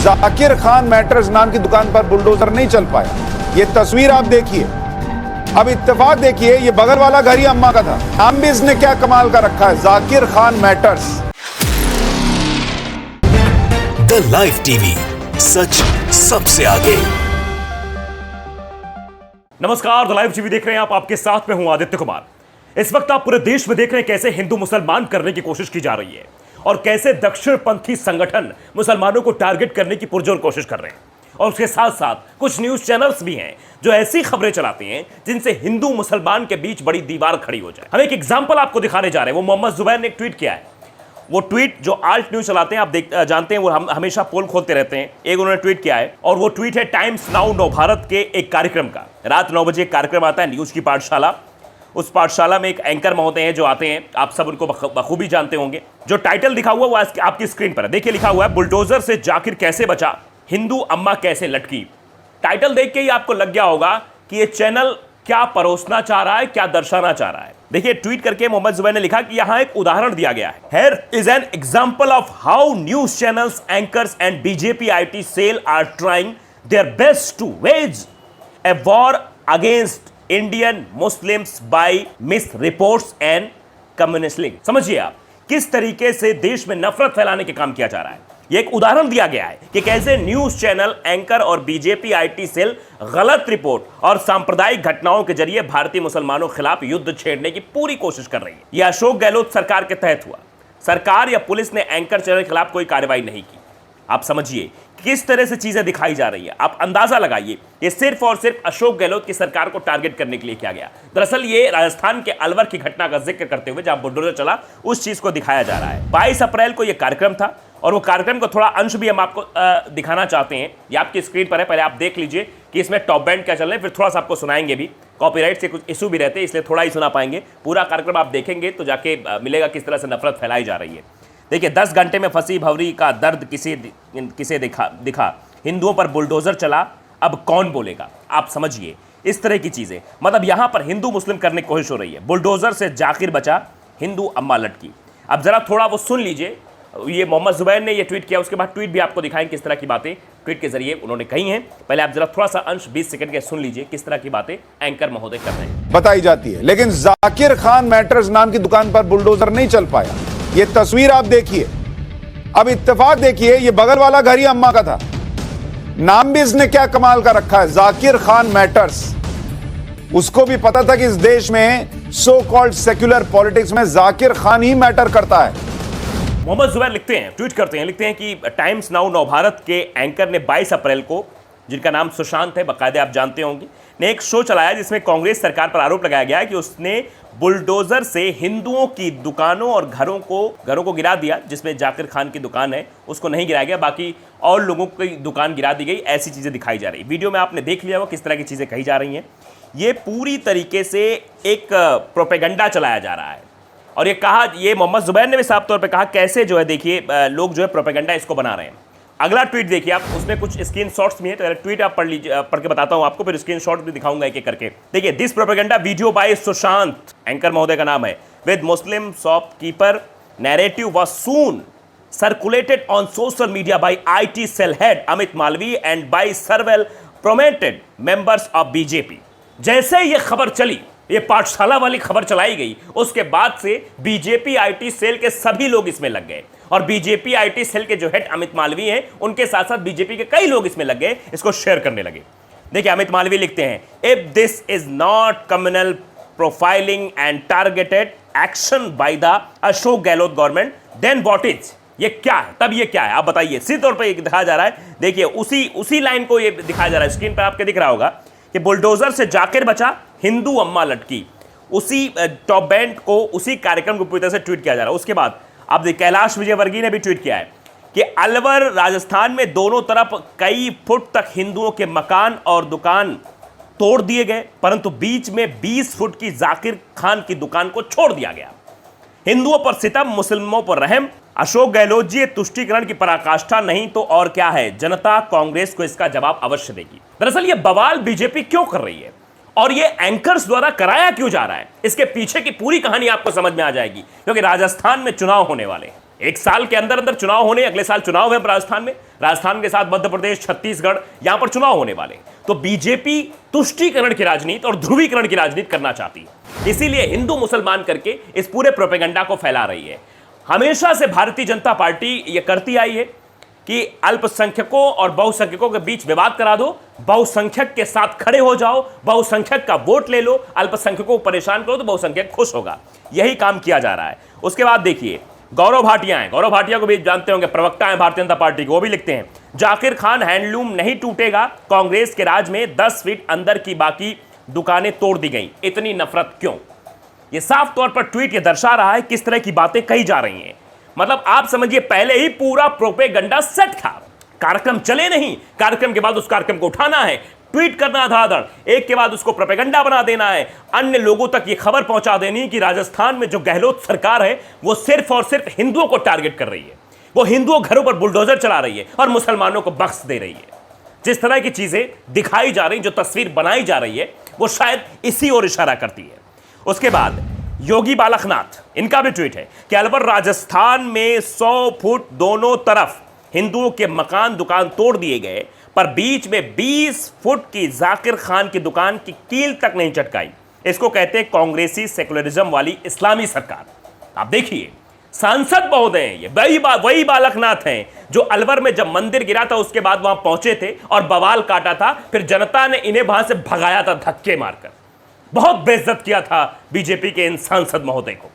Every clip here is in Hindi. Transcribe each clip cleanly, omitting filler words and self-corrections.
जाकिर खान मैटर्स नाम की दुकान पर बुलडोजर नहीं चल पाया। ये तस्वीर आप देखिए। अब इत्तेफाक देखिए, ये बगल वाला घर ही अम्मा का था। नाम भी इसने क्या कमाल का रखा है, Zakir Khan matters. The live TV, सच सबसे आगे। नमस्कार, द लाइव टीवी देख रहे हैं आप। आपके साथ में हूं आदित्य कुमार। इस वक्त आप पूरे देश में देख रहे हैं कैसे हिंदू मुसलमान करने की कोशिश की जा रही है और कैसे दक्षिणपंथी संगठन मुसलमानों को टारगेट करने की पुरजोर कोशिश कर रहे हैं। और उसके साथ साथ कुछ न्यूज चैनल्स भी हैं जो ऐसी खबरें चलाते हैं जिनसे हिंदू मुसलमान के बीच बड़ी दीवार खड़ी हो जाए। हम एक एग्जांपल आपको दिखाने जा रहे हैं। वो मोहम्मद जुबैर ने एक ट्वीट किया है। वो ट्वीट जो आल्ट न्यूज चलाते हैं, आप जानते हैं, वो हम हमेशा पोल खोलते रहते हैं। एक उन्होंने ट्वीट किया है और वो ट्वीट है टाइम्स नाउ नव भारत के एक कार्यक्रम का। रात 9 बजे एक कार्यक्रम आता है, न्यूज की पाठशाला। उस पाठशाला में एक एंकर महोदय हैं जो आते हैं, आप सब उनको बखूबी जानते होंगे। जो टाइटल लिखा हुआ वो आपकी स्क्रीन पर है, देखिए। लिखा हुआ है, बुलडोजर से जाकिर कैसे बचा, हिंदू अम्मा कैसे लटकी। टाइटल देख के ही आपको लग गया होगा कि ये चैनल क्या परोसना चाह रहा है, क्या दर्शाना चाह रहा है। देखिए, ट्वीट करके मोहम्मद जुबैर ने लिखा कि यहां एक उदाहरण दिया गया है। Here is an example of how news channels, anchors and BJP IT cell are trying their best to wage a war against Indian Muslims by misreports and communist link। समझिए आप किस तरीके से देश में नफरत फैलाने के काम किया जा रहा है। यह एक उदाहरण दिया गया है कि कैसे न्यूज चैनल, एंकर और बीजेपी आईटी सेल गलत रिपोर्ट और सांप्रदायिक घटनाओं के जरिए भारतीय मुसलमानों के खिलाफ युद्ध छेड़ने की पूरी कोशिश कर रही है। यह अशोक गहलोत सरकार के तहत हुआ। सरकार या पुलिस ने एंकर चैनल के खिलाफ कोई कार्रवाई नहीं की। आप समझिए किस तरह से चीजें दिखाई जा रही है। आप अंदाजा लगाइए, ये सिर्फ और सिर्फ अशोक गहलोत की सरकार को टारगेट करने के लिए किया गया। दरअसल ये राजस्थान के अलवर की घटना का जिक्र करते हुए जहां बुलडोजर चला, उस चीज को दिखाया जा रहा है। 22 अप्रैल को यह कार्यक्रम था और वो कार्यक्रम को थोड़ा अंश भी हम आपको दिखाना चाहते हैं। ये आपकी स्क्रीन पर है, पहले आप देख लीजिए कि इसमें टॉप बैंड क्या चल रहा है, फिर थोड़ा सा आपको सुनाएंगे भी। कॉपीराइट से कुछ इशू भी रहते हैं, इसलिए थोड़ा ही सुना पाएंगे। पूरा कार्यक्रम आप देखेंगे तो जाके मिलेगा किस तरह से नफरत फैलाई जा रही है। देखिए, 10 घंटे में फंसी भंवरी का दर्द किसे दिखा, हिंदुओं पर बुलडोजर चला, अब कौन बोलेगा। आप समझिए इस तरह की चीजें, मतलब यहां पर हिंदू मुस्लिम करने की कोशिश हो रही है। बुलडोजर से जाकिर बचा, हिंदू अम्मा लटकी। अब जरा थोड़ा वो सुन लीजिए। ये मोहम्मद जुबैर ने ये ट्वीट किया, उसके बाद ट्वीट भी आपको दिखाएं किस तरह की बातें ट्वीट के जरिए उन्होंने कही हैं। पहले आप जरा थोड़ा सा अंश 20 सेकंड के सुन लीजिए किस तरह की बातें एंकर महोदय कर रहे हैं। बताई जाती है, लेकिन जाकिर खान मैटर्स नाम की दुकान पर बुलडोजर नहीं चल पाया। ये तस्वीर आप देखिए। अब इत्तेफाक देखिए, ये बगल वाला घर ही अम्मा का था। नाम भी इसने क्या कमाल का रखा है, जाकिर खान मैटर्स। उसको भी पता था कि इस देश में सो कॉल्ड सेक्युलर पॉलिटिक्स में जाकिर खान ही मैटर करता है। मोहम्मद जुबैर लिखते हैं, ट्वीट करते हैं, लिखते हैं कि टाइम्स नाउ नव भारत के एंकर ने 22 अप्रैल को, जिनका नाम सुशांत है, बाकायदे आप जानते होंगे, ने एक शो चलाया जिसमें कांग्रेस सरकार पर आरोप लगाया गया कि उसने बुलडोजर से हिंदुओं की दुकानों और घरों को गिरा दिया। जिसमें जाकिर खान की दुकान है उसको नहीं गिराया गया, बाकी और लोगों की दुकान गिरा दी गई। ऐसी चीजें दिखाई जा रही। वीडियो में आपने देख लिया हो किस तरह की चीजें कही जा रही हैं। ये पूरी तरीके से एक प्रोपेगेंडा चलाया जा रहा है। और ये मोहम्मद जुबैर ने भी साफ तौर पर कहा कैसे जो है, देखिए लोग जो है प्रोपेगेंडा इसको बना रहे हैं। अगला ट्वीट देखिए आप, उसमें कुछ स्क्रीनशॉट्स भी हैं, तो ट्वीट आप पढ़ लीजिए, पढ़ के बताता हूं आपको, फिर स्क्रीनशॉट भी दिखाऊंगा एक एक करके। देखिए, this propaganda video by Sushant, anchor महोदय का नाम है, with Muslim shopkeeper narrative was soon circulated on social media by IT cell head Amit Malviya and by several prominent members of BJP. जैसे ये खबर चली, ये पाठशाला वाली खबर चलाई गई, उसके बाद से बीजेपी आईटी सेल के सभी लोग इसमें लग गए। और बीजेपी आईटी सेल के जो हेड अमित मालवी हैं, उनके साथ साथ बीजेपी के कई लोग इसमें लग गए, इसको शेयर करने लगे। देखिए, अमित मालवी लिखते हैं, if this is not communal profiling and targeted action by the Ashok Gehlot government, then what is. ये क्या है, तब ये क्या है, आप बताइए। सीधे तौर पर दिखाया जा रहा है। देखिए, उसी लाइन को ये दिखाया जा रहा है, स्क्रीन पर आपके दिख रहा होगा कि बुलडोजर से जाकिर बचा, हिंदू अम्मा लटकी। उसी टॉप बैंड को, उसी कार्यक्रम को पूरी तरह से ट्वीट किया जा रहा है। उसके बाद अब देखिए, कैलाश विजयवर्गीय ने भी ट्वीट किया है कि अलवर राजस्थान में दोनों तरफ कई फुट तक हिंदुओं के मकान और दुकान तोड़ दिए गए, परंतु बीच में 20 फुट की जाकिर खान की दुकान को छोड़ दिया गया। हिंदुओं पर सितम, मुस्लिमों पर रहम। अशोक गहलोत जी, तुष्टीकरण की पराकाष्ठा नहीं तो और क्या है। जनता कांग्रेस को इसका जवाब अवश्य देगी। दरअसल ये बवाल बीजेपी क्यों कर रही है और ये एंकर्स द्वारा कराया क्यों जा रहा है, इसके पीछे की पूरी कहानी आपको समझ में आ जाएगी। क्योंकि राजस्थान में चुनाव होने वाले हैं, एक साल के अंदर अंदर चुनाव होने, अगले साल चुनाव है राजस्थान में। राजस्थान के साथ मध्य प्रदेश, छत्तीसगढ़, यहां पर चुनाव होने वाले। तो बीजेपी तुष्टीकरण की राजनीति और ध्रुवीकरण की राजनीति करना चाहती है, इसीलिए हिंदू मुसलमान करके इस पूरे प्रोपेगेंडा को फैला रही है। हमेशा से भारतीय जनता पार्टी यह करती आई है कि अल्पसंख्यकों और बहुसंख्यकों के बीच विवाद करा दो, बहुसंख्यक के साथ खड़े हो जाओ, बहुसंख्यक का वोट ले लो, अल्पसंख्यकों को परेशान करो तो बहुसंख्यक खुश होगा। यही काम किया जा रहा है। उसके बाद देखिए गौरव भाटिया हैं, गौरव भाटिया को भी जानते होंगे, प्रवक्ता हैं भारतीय जनता पार्टी के। वो भी लिखते हैं जाकिर खान हैंडलूम नहीं टूटेगा, कांग्रेस के राज में 10 फीट अंदर की बाकी दुकानें तोड़ दी गई, इतनी नफरत क्यों? यह साफ तौर पर ट्वीट ये दर्शा रहा है किस तरह की बातें कही जा रही हैं। मतलब आप समझिए पहले ही पूरा प्रोपेगेंडा सेट था, कार्यक्रम चले नहीं, कार्यक्रम के बाद उस कार्यक्रम को उठाना है, ट्वीट करना धड़ाधड़, एक के बाद उसको प्रोपेगेंडा बना देना है, अन्य लोगों तक ये खबर पहुंचा देनी कि राजस्थान में जो गहलोत सरकार है वो सिर्फ और सिर्फ हिंदुओं को टारगेट कर रही है, वो हिंदुओं घरों पर बुलडोजर चला रही है और मुसलमानों को बख्श दे रही है। जिस तरह की चीजें दिखाई जा रही, जो तस्वीर बनाई जा रही है, वो शायद इसी ओर इशारा करती है। उसके बाद योगी बालकनाथ, इनका भी ट्वीट है कि अलवर राजस्थान में 100 फुट दोनों तरफ हिंदुओं के मकान दुकान तोड़ दिए गए, पर बीच में 20 फुट की जाकिर खान की दुकान की कील तक नहीं चटकाई। इसको कहते हैं कांग्रेसी सेकुलरिज्म वाली इस्लामी सरकार। आप देखिए सांसद महोदय हैं, ये वही बालकनाथ हैं जो अलवर में जब मंदिर गिरा था उसके बाद वहां पहुंचे थे और बवाल काटा था, फिर जनता ने इन्हें वहां से भगाया था धक्के मारकर। बहुत बेइज्जत किया था बीजेपी के इन सांसद महोदय को,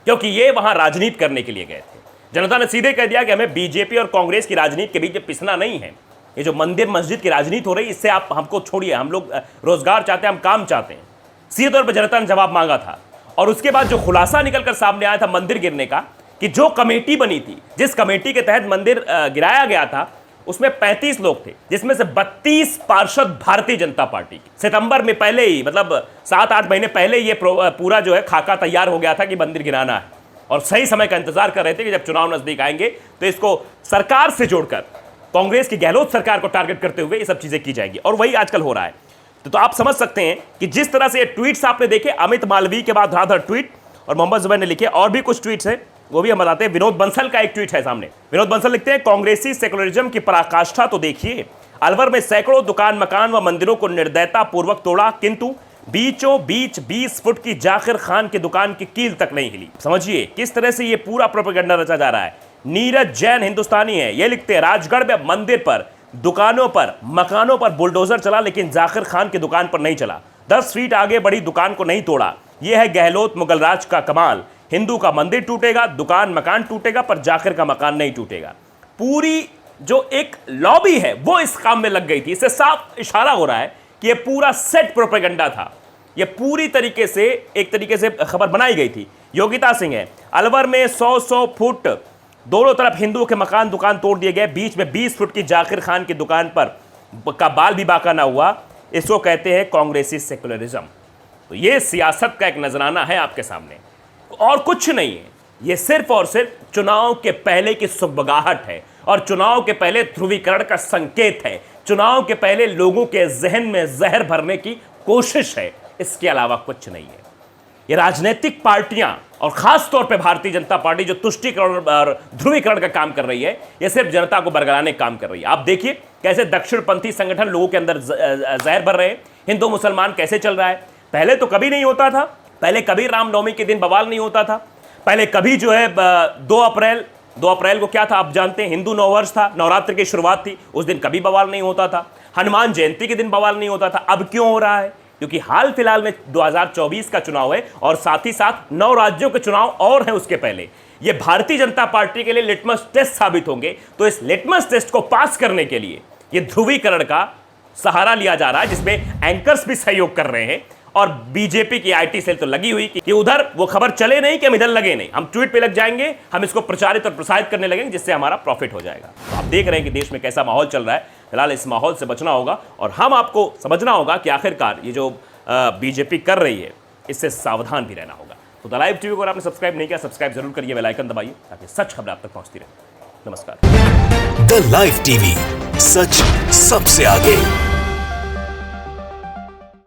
क्योंकि ये वहां राजनीति करने के लिए गए थे। जनता ने सीधे कह दिया कि हमें बीजेपी और कांग्रेस की राजनीति के बीच में पिसना नहीं है। ये जो मंदिर मस्जिद की राजनीति हो रही है, इससे आप हमको छोड़िए, हम लोग रोजगार चाहते हैं, हम काम चाहते हैं। सीधे तौर पर जनता ने जवाब मांगा था। और उसके बाद जो खुलासा निकलकर सामने आया था मंदिर गिरने का, कि जो कमेटी बनी थी, जिस कमेटी के तहत मंदिर गिराया गया था, उसमें 35 लोग थे, जिसमें से 32 पार्षद भारतीय जनता पार्टी के। सितंबर में पहले ही, मतलब 7-8 महीने पहले ये पूरा जो है खाका तैयार हो गया था कि मंदिर गिराना है, और सही समय का इंतजार कर रहे थे कि जब चुनाव नजदीक आएंगे तो इसको सरकार से जोड़कर कांग्रेस की गहलोत सरकार को टारगेट करते हुए ये सब चीजें की जाएंगी, और वही आजकल हो रहा है। तो आप समझ सकते हैं कि जिस तरह से ये ट्वीट्स आपने देखे, अमित मालवीय के बाद धड़ाधड़ ट्वीट, और मोहम्मद जुबैर ने लिखे, और भी कुछ ट्वीट्स हैं वो भी हम बताते हैं। विनोद बंसल का एक ट्वीट है सामने। विनोद बंसल लिखते हैं कांग्रेसी सेकुलरिज्म की पराकाष्ठा तो देखिए, अलवर में सैकड़ों दुकान मकान व मंदिरों को निर्दयता पूर्वक तोड़ा, किंतु बीचों बीच 20 फुट की जाकिर खान की दुकान की कील तक नहीं हिली। समझिए किस तरह से ये पूरा प्रोपेगेंडा रचा जा रहा है। नीरज जैन हिंदुस्तानी है, ये लिखते हैं राजगढ़ में मंदिर पर, दुकानों पर, मकानों पर बुलडोजर चला, लेकिन जाकिर खान की दुकान पर नहीं चला। 10 फीट आगे बढ़ी दुकान को नहीं तोड़ा। यह है गहलोत मुगल राज का कमाल। हिंदू का मंदिर टूटेगा, दुकान मकान टूटेगा, पर जाकिर का मकान नहीं टूटेगा। पूरी जो एक लॉबी है वो इस काम में लग गई थी। इससे साफ इशारा हो रहा है कि यह पूरा सेट प्रोपेगेंडा था। यह पूरी तरीके से एक तरीके से खबर बनाई गई थी। योगिता सिंह है, अलवर में 100 फुट दोनों तरफ हिंदुओं के मकान दुकान तोड़ दिए गए, बीच में 20 फुट की जाकिर खान की दुकान पर का बाल भी बाका ना हुआ। इसको कहते हैं कांग्रेसी सेकुलरिज्म। तो यह सियासत का एक नजराना है आपके सामने, और कुछ नहीं है। यह सिर्फ और सिर्फ चुनाव के पहले की सुगबगाहट है, और चुनाव के पहले ध्रुवीकरण का संकेत है। चुनाव के पहले लोगों के जहन में जहर भरने की कोशिश है, इसके अलावा कुछ नहीं है। ये राजनीतिक पार्टियां और खास तौर पे भारतीय जनता पार्टी जो तुष्टीकरण और ध्रुवीकरण का काम कर रही है, ये सिर्फ जनता को बरगलाने का काम कर रही है। आप देखिए कैसे दक्षिणपंथी संगठन लोगों के अंदर जहर भर रहे हैं। हिंदू मुसलमान कैसे चल रहा है। पहले तो कभी नहीं होता था, पहले कभी रामनवमी के दिन बवाल नहीं होता था, पहले कभी जो है 2 अप्रैल को क्या था आप जानते हैं, हिंदू नववर्ष था, नवरात्र की शुरुआत थी, उस दिन कभी बवाल नहीं होता था। हनुमान जयंती के दिन बवाल नहीं होता था। अब क्यों हो रहा है? क्योंकि हाल फिलहाल में 2024 का चुनाव है, और साथ ही साथ 9 राज्यों के चुनाव और हैं उसके पहले। ये भारतीय जनता पार्टी के लिए लिटमस टेस्ट साबित होंगे। तो इस लिटमस टेस्ट को पास करने के लिए ये ध्रुवीकरण का सहारा लिया जा रहा है, जिसमें एंकर्स भी सहयोग कर रहे हैं, और बीजेपी की आईटी सेल तो लगी हुई कि उधर वो खबर चले नहीं कि हम इधर लगे नहीं, हम ट्वीट पे लग जाएंगे, हम इसको प्रचारित और प्रसारित करने लगेंगे, जिससे हमारा प्रॉफिट हो जाएगा। तो आप देख रहे हैं कि देश में कैसा माहौल चल रहा है। फिलहाल इस माहौल से बचना होगा, और हम आपको समझना होगा कि आखिरकार ये जो बीजेपी कर रही है, इससे सावधान भी रहना होगा। तो द लाइव टीवी को अगर आपने सब्सक्राइब नहीं किया, सब्सक्राइब जरूर करिए, बेल आइकन दबाइए, ताकि सच खबर आप तक पहुंचती रहे। नमस्कार। द लाइव टीवी, सच सबसे आगे।